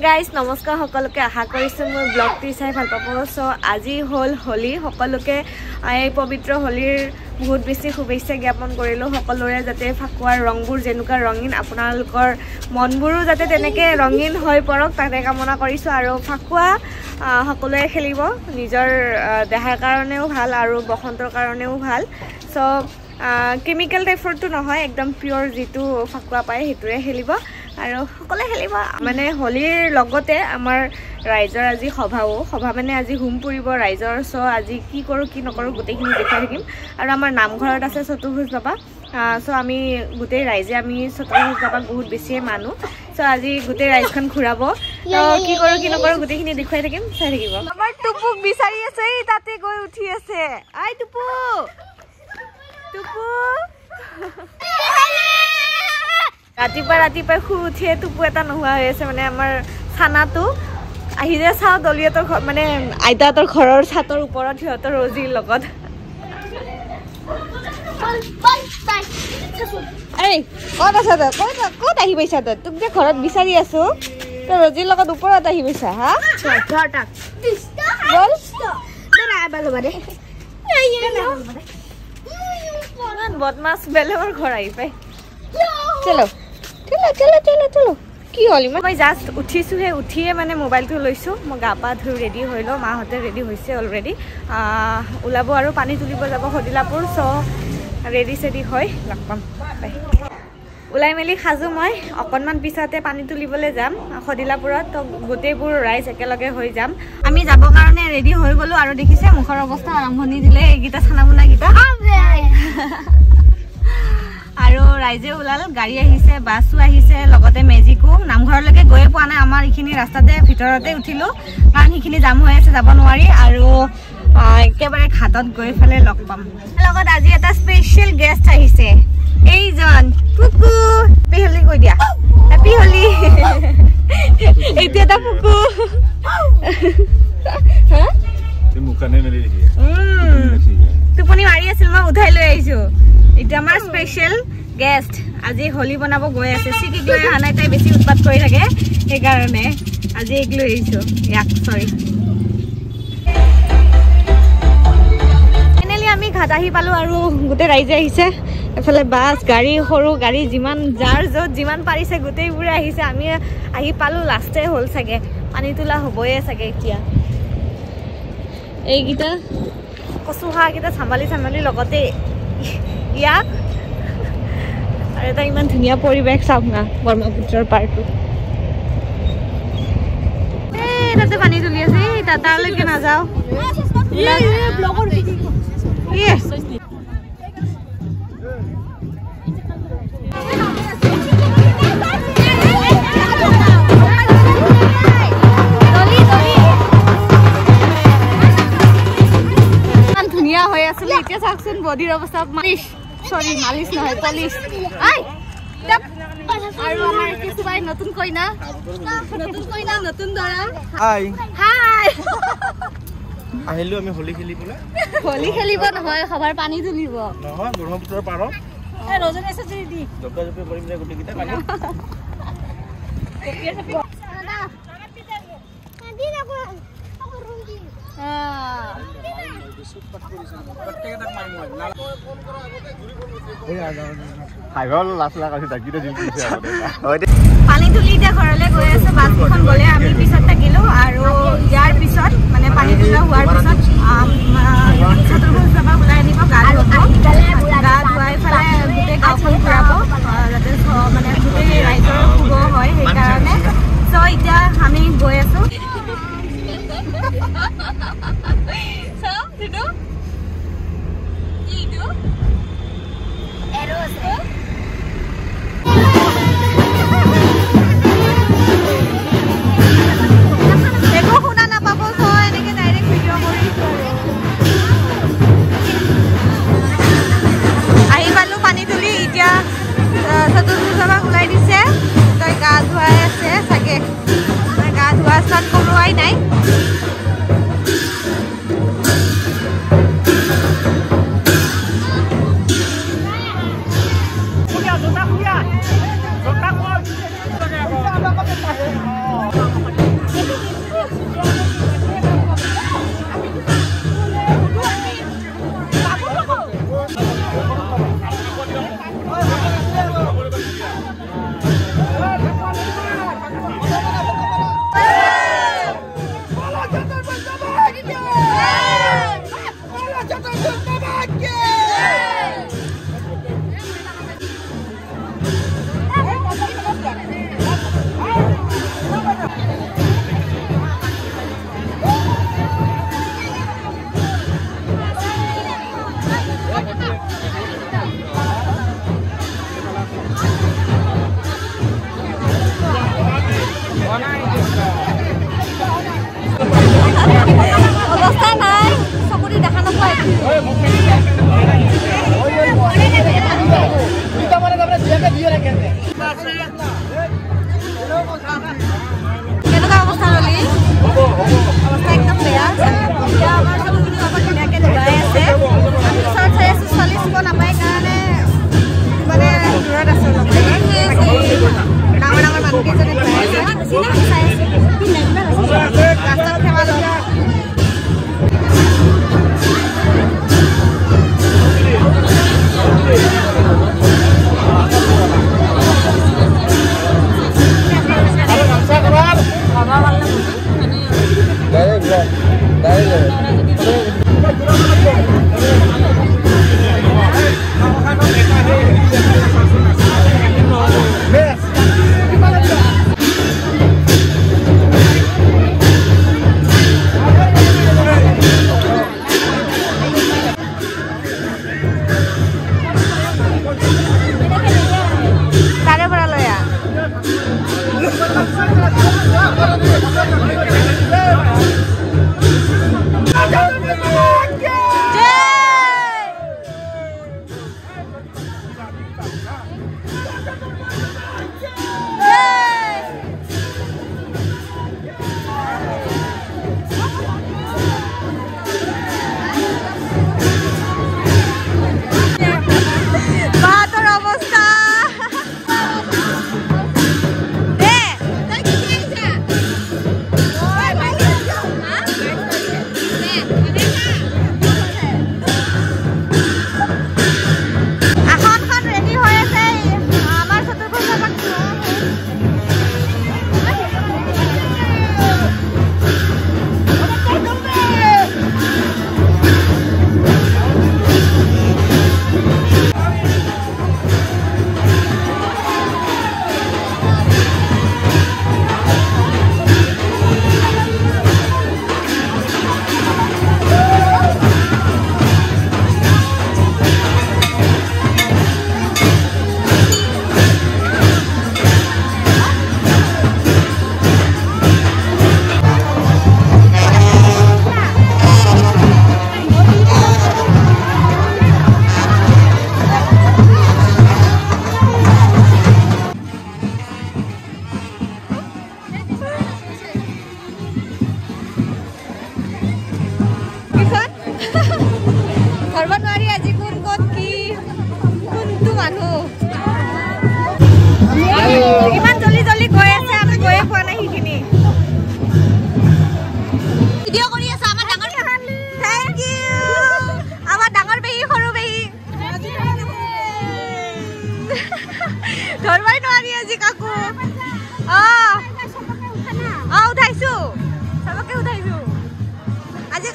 guys नमस्कार সকলকে আশা কৰিছো মোৰ ব্লগটি চাই ভাল পাব সো আজি হল হোলি সকলকে এই পবিত্ৰ হোলিৰ বহুত বেছি শুভেচ্ছা জ্ঞাপন কৰিলো সকলোৰে যাতে ফাকুৱাৰ ৰংবোৰ যেনুকা ৰঙিন আপোনালোকৰ মনবোৰো যাতে তেনেকে ৰঙিন হৈ পৰক তাতে কামনা কৰিছো আৰু ফাকুৱা সকলোৱে খেলিব নিজৰ দেহাৰ কাৰণেও ভাল আৰু বসন্তৰ কাৰণেও ভাল সো কেমিক্যাল টাইপৰটো নহয় একদম পিওৰ যেটো ফাকুৱা পায় হেতুৰে খেলিব আৰু সকলে খেলিব মানে হোলিৰ লগতে আমাৰ ৰাইজৰ আজি সভা মানে আজি হোম পৰিব ৰাইজৰ সো আজি কি কৰো কি নকৰো গোটেইখিনি দেখাই থাকিম আৰু আমাৰ নামঘৰত আছে চতুৰ্ভুজ বাবা সো আমি গোটেই ৰাইজে আমি চতুৰ্ভুজ বাবা বহুত বেছি মানু সো আজি গোটেই ৰাইজখন ঘুৰাব তো কি কৰো কি নকৰো গোটেইখিনি দেখাই থাকিম চাই থাকিব আমাৰ টুপুক বিচাৰি আছে তাতে গৈ উঠি আছে আই টুপু ৰাতিপুৱা শুই উঠিয়ে টুপু এটা নোহোৱা হৈ আছে মানে আমাৰ খানাটো আহি যে চাওঁ দলিয়াতৰ মানে আইতাতৰ ঘৰৰ ছাতৰ ওপৰত সিহঁতৰ ৰজিৰ লগত এই ক'ত আছা তই ক'ত আহি পাইছা তই তোক যে ঘৰত বিচাৰি আছো তই ৰজিৰ লগত ওপৰত আহি পাইছা হা বদমাছ বেলেগৰ ঘৰ আহি পাই চলো কি হল মই জাস্ট উঠিছোহে উঠিয়ে মানে মোবাইলটো লৈছো মই গা পা ধুই ৰেডি হইলো মাহতে ৰেডি হৈছে অলৰেডি উলাব আৰু পানী তুলিব যাব হদিলাপুৰ সো ৰেডি সেডি হয় লগ পাম বাই উলাই মেলি খাজু মই অকনমান পিছতে পানী তুলিবলৈ যাম হদিলাপুৰত তো গোটেইবোৰ ৰাইজ একেলগে হৈ যাম আমি যাব কাৰণে ৰেডি হৈ গলো আৰু দেখিছে মুখৰ অৱস্থা আৰম্ভণি দিলে এইগিটা ছানামুনা গিটা আৰু ৰাইজে উলাল গাড়ী আহিছে বাসু আহিছে লগতে মেজিকো নামঘৰলৈকে গৈ পোৱা নাই আমাৰ ইখিনি ৰাস্তাতে ভিতৰতে উঠিলো কাৰণ ইখিনি জাম হৈ আছে যাব নোৱাৰি আৰু একেবাৰে ঘাটত গৈ ফেলে লগ পাম লগত আজি এটা স্পেশাল গেষ্ট আহিছে এইজন কুকু হেপি হোলি কৈ দিয়া হেপি হোলি এইটো এটা কুকু হা তুমি মুখনে মেলি দেখি টোপনি মাৰি আছিল মই উঠাই লৈ আহিছো এটা আমাৰ স্পেশাল গেষ্ট আজি হোলি বনাব গৈ আছে সিকি লৈ হানাই তাই বেছি উৎপাত কৰি থাকে এই কাৰণে আজি এক লৈ আহিছো ইয়াক সৰি ফাইনালি আমি ঘাট আহি পালো আৰু গোটে ৰাইজে আহিছে এফালে বাস গাড়ী সৰু গাড়ী যিমান যাৰ যত যিমান পাৰিছে গোটেইবোৰে আহিছে আমি আহি পালো লাষ্টে হল চাগে পানী তোলা হবয়ে চাগে এতিয়া এইগিটা কচুহা গিটা সামালি লগতে ইয়াক আৰু এটা ইমান ধুনীয়া পৰিৱেশ চাওক না ব্ৰহ্মপুত্ৰৰ পাৰটো তাতে পানী তুলি আছে তালৈকে নাযাও ধুনীয়া হৈ আছিলে এতিয়া চাওকচোন বডিৰ অৱস্থা মালিছ সৰি মালিছ নহয় পলিছ আই আৰু আমাৰ কিছুবাই নতুন কইনা নতুন দৰা হাই আহিলো আমি হোলি খেলিব নহয় সবাৰ পানী তুলিব নহয় ব্ৰহ্মপুত্ৰৰ পাৰত এ ৰজনী আছে যদি দি জপজপি কৰিম যে গুটি কিটা পানী পানী তুলি এতিয়া ঘৰলৈ গৈ আছে বাছখন গলে আমি পিছত থাকিলো আৰু ইয়াৰ পিছত মানে পানী তোলা হোৱাৰ পিছত চতুৰ্ভুজ বাবা ওলাই আনিব গা ধুৱাই পেলাই গোটেই গাঁওখন ঘূৰাব যাতে মানে গোটেই ৰাইজৰ শুভ হয় সেইকাৰণে চ' এতিয়া আমি গৈ আছো একো শুনা নাপাব চ' এনেকে ডাইৰেক্ট ভিডিঅ' কৰিছো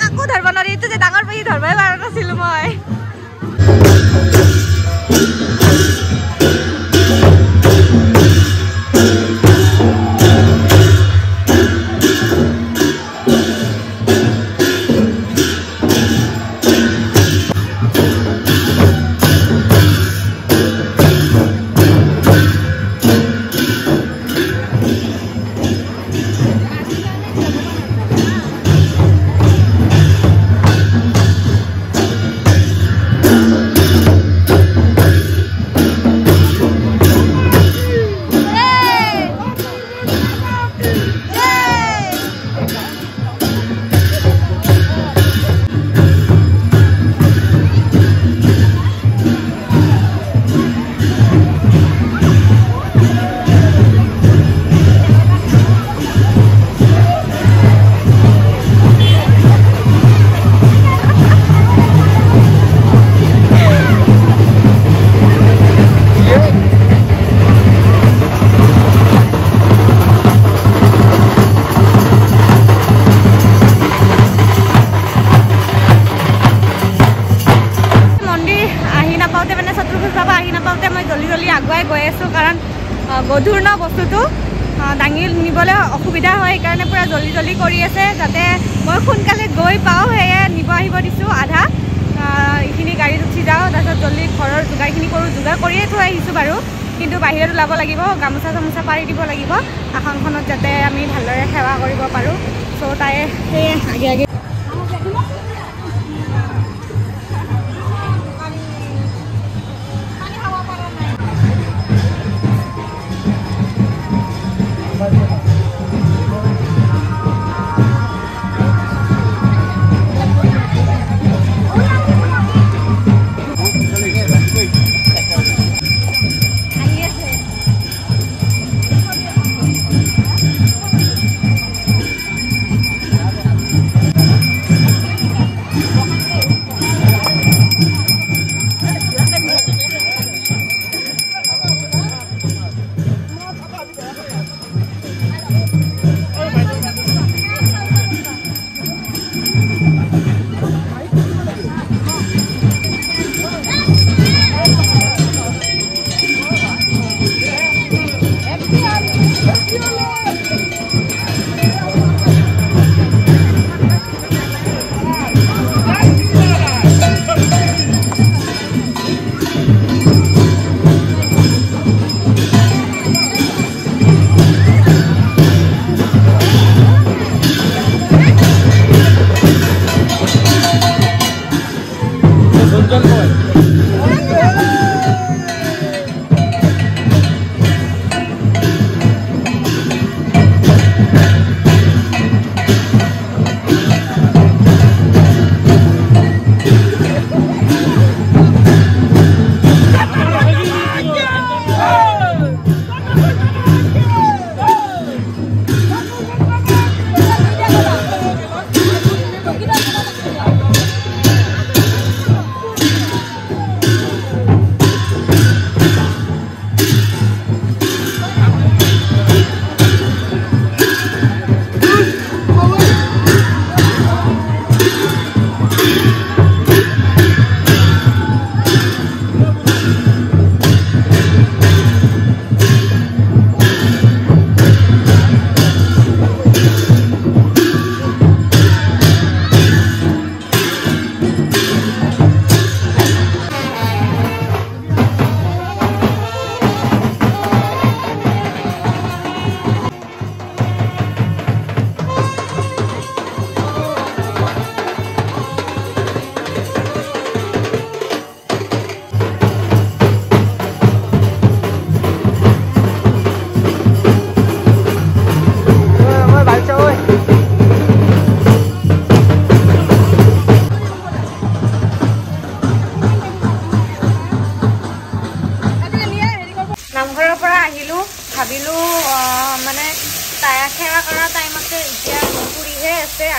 কাকো ধৰব নোৱাৰি এইটো যে ডাঙৰ পাই ধৰবই পাৰা নাছিলো মই গধুৰ ন বস্তুটো দাঙি নিবলৈ অসুবিধা হয় সেইকাৰণে পুৰা জলদি জলদি কৰি আছে যাতে মই সোনকালে গৈ পাওঁ সেয়ে নিব আহিব দিছোঁ আধা এইখিনি গাড়ীত উঠি যাওঁ তাৰপিছত জলদি ঘৰৰ যোগাৰখিনি কৰোঁ যোগাৰ কৰিয়ে থৈ আহিছোঁ বাৰু কিন্তু বাহিৰত ওলাব লাগিব গামোচা চামোচা পাৰি দিব লাগিব আসনখনত যাতে আমি ভালদৰে সেৱা কৰিব পাৰোঁ চ' তাই সেয়ে আগে আগে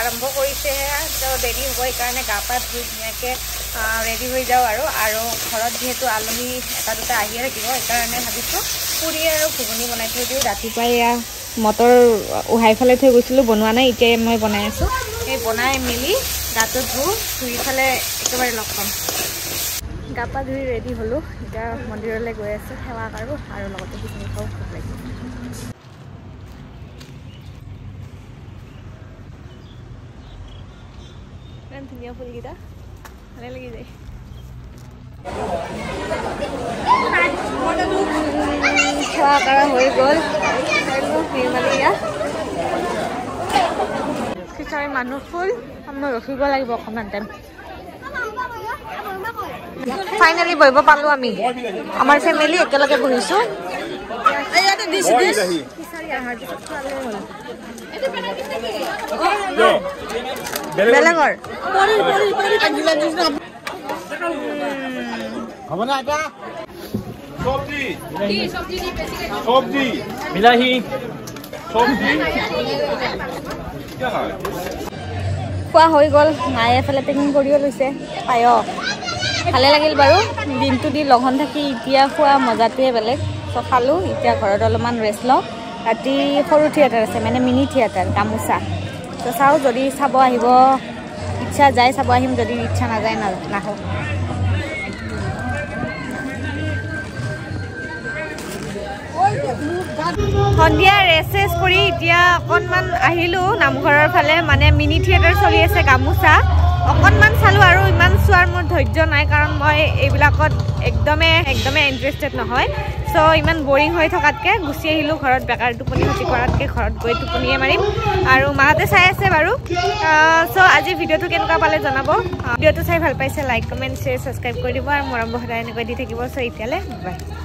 আৰম্ভ কৰিছেহে তো দেৰি হ'ব সেইকাৰণে গা পা ধুই ধুনীয়াকৈ ৰেডি হৈ যাওঁ আৰু ঘৰত যিহেতু আলহী এটা দুটা আহিয়ে থাকিব সেইকাৰণে ভাবিছোঁ পুৰি আৰু ঘুগুনি বনাই থৈ দিওঁ ৰাতিপুৱাই এয়া মটৰ উহাই ফালে থৈ গৈছিলোঁ বনোৱা নাই এতিয়াই মই বনাই আছোঁ এই বনাই মেলি গাটো ধুই ফালে একেবাৰে লগ পাম গা পা ধুই ৰেডি হ'লো এতিয়া মন্দিৰলৈ গৈ আছোঁ সেৱা কৰোঁ আৰু লগতে খিচিৰি খাওঁ খুব লাগিব ইমান ধুনীয়া ফুলকেইটা ভালে লাগি যায় সেৱা কৰা হৈ গ'ল নিৰ্মালীয়া খিচাৰী মানুহ ফুল আমি ৰখিব লাগিব অকণমান টাইম ফাইনেলি বহিব পালো আমি আমাৰ ফেমিলি একেলগে বহিছো বেলেগৰ সবজি বিলাহী সবজি খোৱা হৈ গ'ল মায়ে এফালে পেকিং কৰিও লৈছে পায়স ভালে লাগিল বাৰু দিনটো দি লঘন থাকি এতিয়া খোৱা মজাটোৱে বেলেগ চ' খালোঁ এতিয়া ঘৰত অলপমান ৰেষ্ট লওঁ ৰাতি সৰু থিয়েটাৰ আছে মানে মিনি থিয়েটাৰ গামোচা ত' চাওঁ যদি চাব আহিব ইচ্ছা যায় চাব আহিম যদি ইচ্ছা নাযায় নাহোঁ সন্ধিয়া ৰেষ্ট কৰি এতিয়া অকণমান আহিলোঁ নামঘৰৰ ফালে মানে মিনি থিয়েটাৰ চলি আছে গামোচা অকণমান চালোঁ আৰু ইমান চোৱাৰ মোৰ ধৈৰ্য নাই কাৰণ মই এইবিলাকত একদমে ইণ্টাৰেষ্টেড নহয় চ' ইমান বৰিং হৈ থকাতকৈ গুচি আহিলোঁ ঘৰত বেকাৰ টোপনি ক্ষতি কৰাতকৈ ঘৰত গৈ টোপনিয়ে মাৰিম আৰু মাহঁতে চাই আছে বাৰু চ' আজি ভিডিঅ'টো কেনেকুৱা পালে জনাব ভিডিঅ'টো চাই ভাল পাইছে লাইক কমেণ্ট শ্বেয়াৰ ছাবস্ক্ৰাইব কৰি দিব আৰু মৰম সদায় এনেকৈ দি থাকিব চ' এতিয়ালৈ বাই